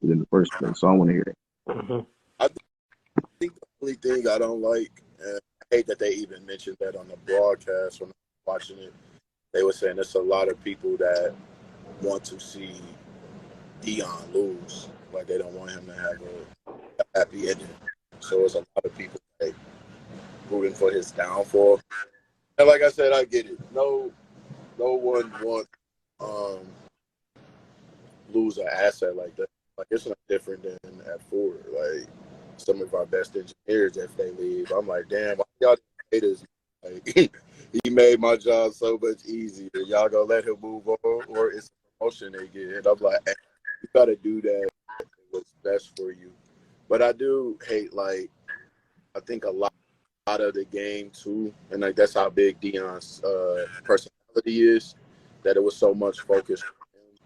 in the first place. So I want to hear that. Mm-hmm. I think the only thing I don't like, and I hate that they even mentioned that on the broadcast when I was watching it, they were saying there's a lot of people that want to see Deon lose. Like they don't want him to have a happy ending. So it's a lot of people like rooting for his downfall. And like I said, I get it. No one wants lose an asset like that. Like it's not different than at Ford. Like some of our best engineers, if they leave, I'm like, damn, why y'all haters? Like he made my job so much easier. Y'all gonna let him move on, or it's a promotion they get? And I'm like, hey, you gotta do that. What's best for you. But I do hate, like, I think a lot of the game too, and like that's how big Deon's personality is, that it was so much focus on him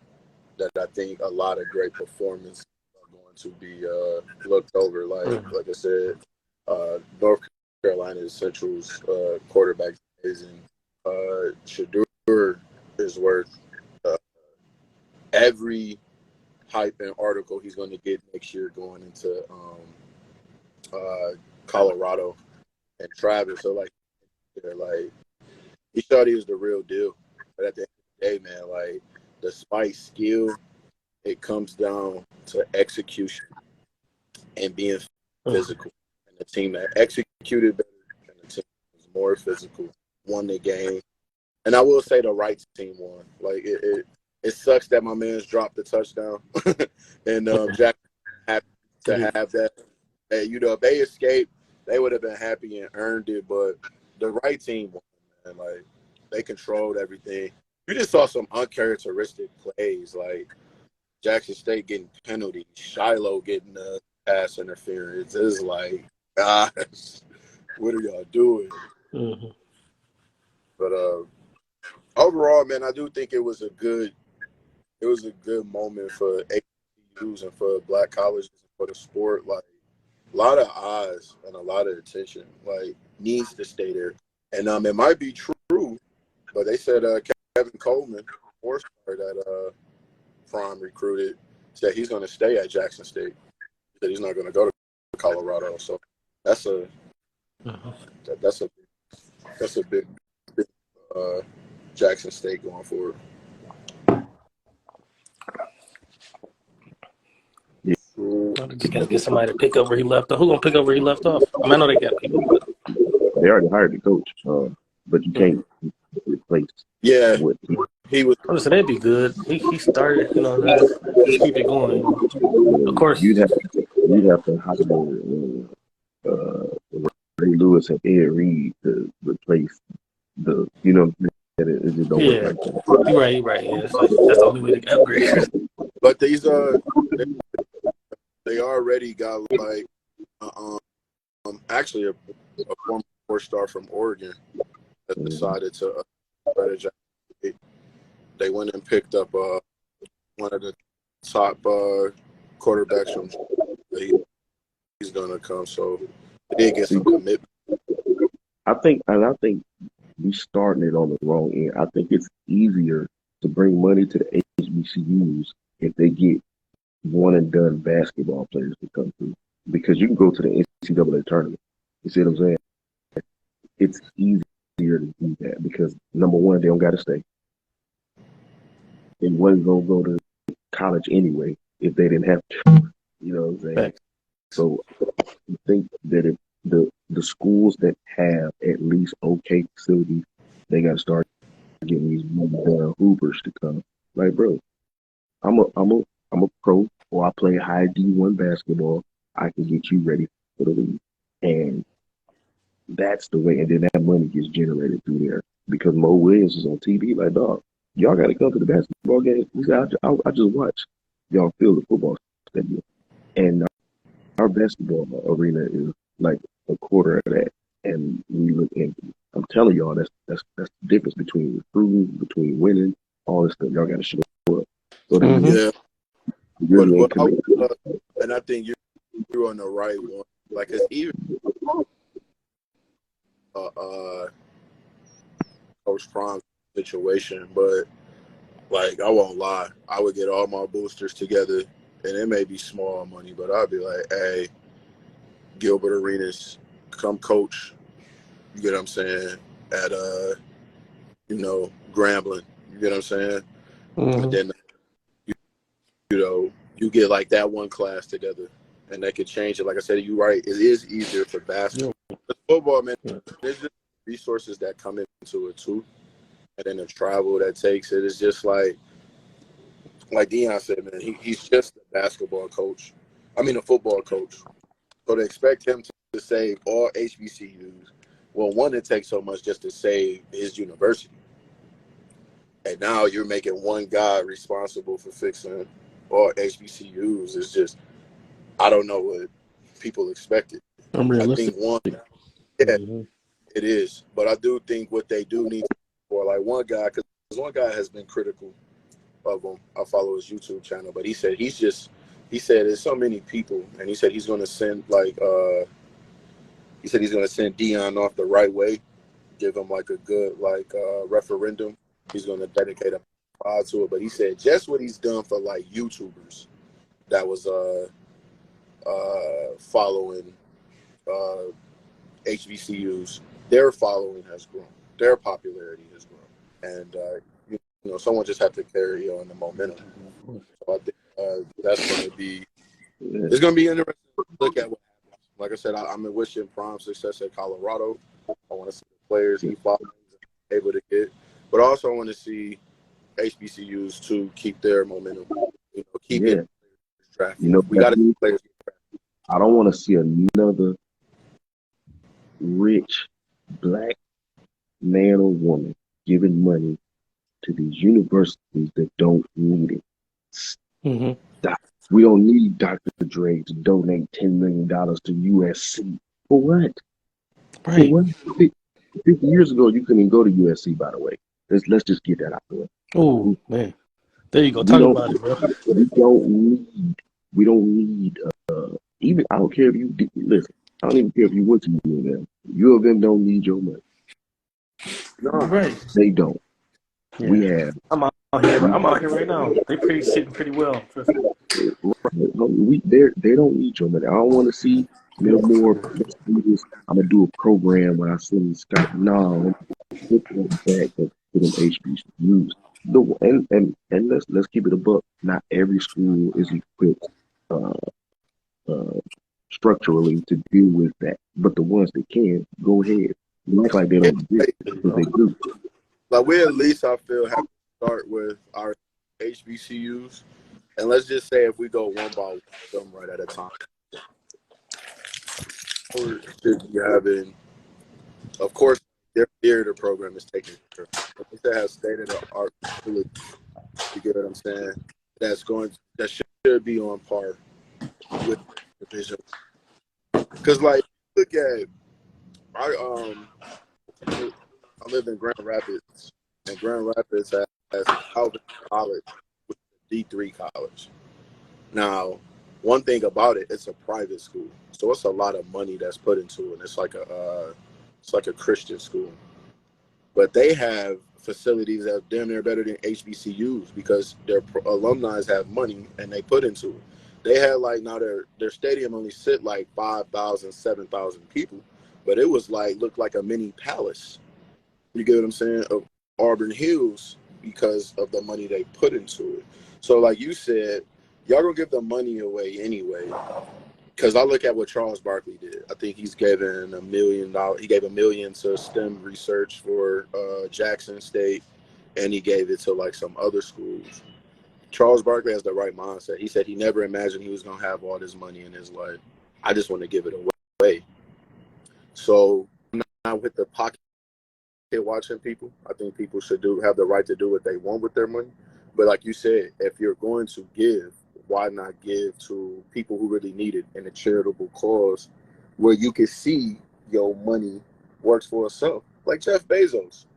that I think a lot of great performances are going to be looked over. Like I said, North Carolina Central's quarterback is amazing. Shadur is worth every hype and article he's going to get next year going into Colorado and Travis. So like he thought he was the real deal, but at the end of the day, man, like despite skill, it comes down to execution and being physical. And the team that executed better and the team that was more physical won the game. And I will say the right team won. Like it sucks that my man's dropped the touchdown, and Jack happy to have that. And if they escaped, they would have been happy and earned it. But the right team won, man. Like they controlled everything. You just saw some uncharacteristic plays, like Jackson State getting penalties, Shiloh getting the pass interference. It's like, gosh, what are y'all doing? Mm-hmm. But overall, man, I do think it was a good moment for HBCUs and for black colleges and for the sport. Like a lot of eyes and a lot of attention, like needs to stay there. And it might be true, but they said Kevin Coleman, four-star that Prime recruited, said he's going to stay at Jackson State. He said he's not going to go to Colorado. So that's a big Jackson State going forward. Just got to get somebody to pick up where he left off. Who's going to pick up where he left off? I mean, I know they got people, but They already hired the coach, but you can't replace. Yeah, he was. Oh, so that'd be good. He started, just keep it going. Of course, you'd have to hire Ray Lewis and Ed Reed to replace the, it just don't work like that. You're right. Yeah, it's like, that's the only way to upgrade. But these they already got like actually a former four-star from Oregon that decided to they went and picked up one of the top quarterbacks from he's gonna come, so they did get some commitment. I think we starting it on the wrong end. I think it's easier to bring money to the HBCUs if they get one and done basketball players to come through, because you can go to the NCAA tournament. You see what I'm saying? It's easier to do that because number one, they don't got to stay. They wasn't gonna go to college anyway if they didn't have to. You know what I'm saying? Right. So I think that if the schools that have at least okay facilities, they got to start getting these hoopers to come. Like, bro, I'm a pro, or I play high D1 basketball. I can get you ready for the league, and that's the way. And then that money gets generated through there because Mo Williams is on TV. Like, dog, y'all got to come to the basketball game. He said, I just watch y'all fill the football stadium, and our basketball arena is like a quarter of that, and we look empty. I'm telling y'all, that's the difference between recruiting, between winning, all this stuff. Y'all got to show up. So Yeah, really and I think you're on the right one. Like it's even Coach Prime situation, but like I won't lie, I would get all my boosters together and it may be small money, but I'll be like, hey, Gilbert Arenas, come coach. You get what I'm saying? At Grambling. You get what I'm saying? And then you get like that one class together, and they could change it. Like I said, you're right. It is easier for basketball. But football, man, there's just resources that come into it too, and then the travel that takes it. It's just like Deon said, man. He's just a basketball coach. I mean, a football coach. So to expect him to save all HBCUs, well, one, it takes so much just to save his university. And now you're making one guy responsible for fixing all HBCUs. It's just, I don't know what people expected. I think one, it is. But I do think what they do need for like one guy, because one guy has been critical of him. I follow his YouTube channel, but he said there's so many people, and he said he's going to send Deon off the right way, give him like a good referendum. He's going to dedicate a pod to it. But he said just what he's done for like YouTubers that was following HBCUs, their following has grown, their popularity has grown, and someone just had to carry on the momentum. So I think that's going to be it's going to be interesting to look at what happens. Like I said, I'm wishing Prime success at Colorado. I want to see the players he follows able to get, but also I want to see HBCUs to keep their momentum. Keep it drafted. We got to see players get drafted. I don't want to see another rich black man or woman giving money to these universities that don't need it. We don't need Dr. Dre to donate $10 million to USC. For what? Right. For what? 50 years ago, you couldn't go to USC, by the way. Let's just get that out the way. Oh, man. There you go. Talk about it, bro. We don't need even, I don't care if you, listen, I don't even care if you went to U of M. U of M don't need your money. No, right. They don't. Yeah. We have. I'm out here right now. They sitting pretty well. Trust me. They don't need your money. I don't want to see no more. Let's do this. I'm gonna do a program where I send Scott. No, put them back to them HBCUs. And let's keep it a buck. Not every school is equipped structurally to deal with that, but the ones that can, go ahead. Look like they don't do it, but they do. Like we at least I feel have to start with our HBCUs, and let's just say if we go one by one right at a time, we should be having, of course, their theater program is taken care of. If they have state of the art facility, you get what I'm saying? That should be on par with the division. Because like look at I live in Grand Rapids, and Grand Rapids has Calvin College, which is a D3 college. Now, one thing about it, it's a private school, so it's a lot of money that's put into it. It's like a Christian school, but they have facilities that are damn near better than HBCUs because their alumni have money and they put into it. They had like now their stadium only sit like 5,000, 7,000 people, but it was looked like a mini palace. You get what I'm saying? Of Auburn Hills because of the money they put into it. So like you said, y'all gonna give the money away anyway. Because I look at what Charles Barkley did. I think he's given $1 million. He gave $1 million to STEM research for Jackson State, and he gave it to like some other schools. Charles Barkley has the right mindset. He said he never imagined he was gonna have all this money in his life. I just want to give it away. So now with the pocket watching people, I think people should have the right to do what they want with their money. But like you said, if you're going to give, why not give to people who really need it in a charitable cause where you can see your money works for itself? Like Jeff Bezos.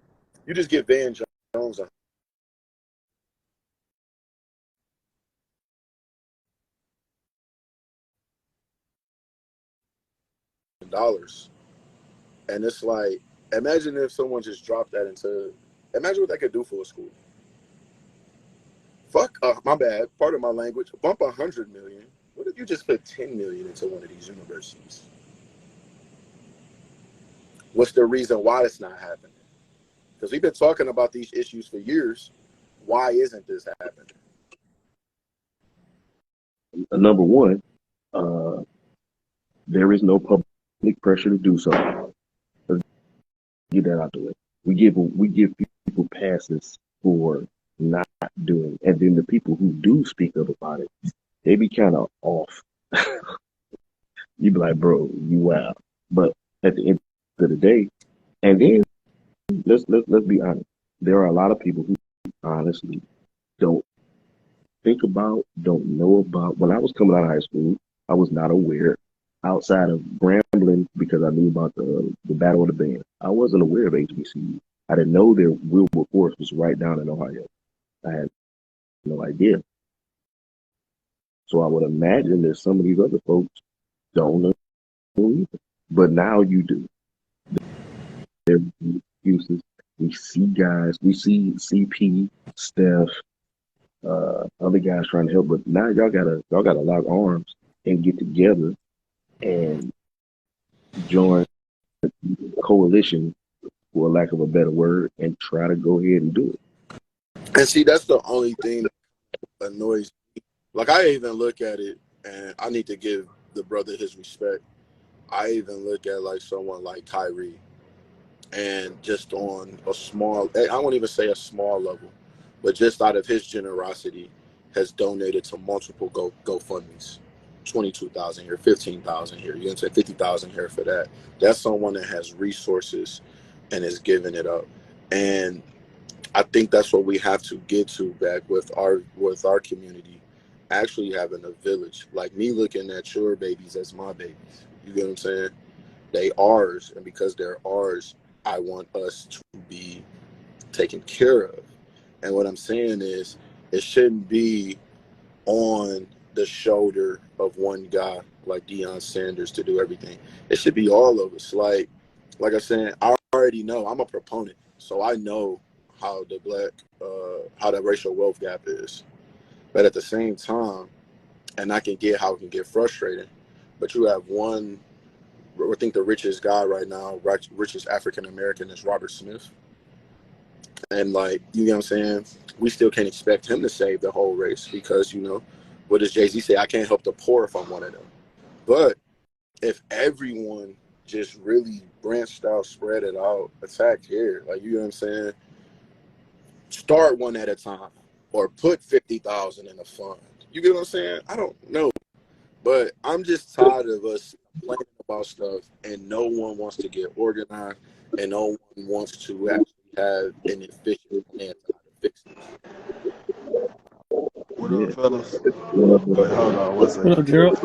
You just give Van Jones $100. And it's like, imagine if someone just dropped that imagine what that could do for a school. Fuck, my bad. Part of my language. Bump 100 million. What if you just put 10 million into one of these universities? What's the reason why it's not happening? Because we've been talking about these issues for years. Why isn't this happening? Number one, there is no public pressure to do so. Let's get that out the way. We give people passes for not doing, and then the people who do speak up about it, they be kind of off. You be like, bro, you wow. But at the end of the day, and then let's be honest. There are a lot of people who honestly don't think about, don't know about. When I was coming out of high school, I was not aware outside of Grambling because I knew about the Battle of the Band. I wasn't aware of HBCU. I didn't know their Wilberforce was right down in Ohio. I had no idea. So I would imagine that some of these other folks don't know either. But now you do. There are excuses. We see guys, we see CP, Steph, other guys trying to help, but now y'all gotta lock arms and get together and join a coalition, for lack of a better word, and try to go ahead and do it. And see, that's the only thing that annoys me. Like, I even look at it, and I need to give the brother his respect. I even look at like someone like Kyrie, and just on a small, I won't even say a small level, but just out of his generosity, has donated to multiple GoFundMes. 22,000 here, 15,000 here. You can say 50,000 here for that. That's someone that has resources and is giving it up. And I think that's what we have to get to back with our community, actually having a village. Like me looking at your babies as my babies. You get what I'm saying? They ours, and because they're ours, I want us to be taken care of. And what I'm saying is, it shouldn't be on the shoulder of one guy like Deion Sanders to do everything. It should be all of us. Like I said, I already know I'm a proponent, so I know how how the racial wealth gap is. But at the same time, and I can get how it can get frustrating, but you have one, I think the richest guy right now, richest African American, is Robert Smith. And like, you know what I'm saying? We still can't expect him to save the whole race because, what does Jay-Z say? I can't help the poor if I'm one of them. But if everyone just really branched out, spread it out, attack here, like, you know what I'm saying? Start one at a time or put 50,000 in a fund. You get what I'm saying? I don't know. But I'm just tired of us complaining about stuff and no one wants to get organized and no one wants to actually have an efficient plan to fix it. What up, fellas? Wait, hold on one What up, second. Gerald?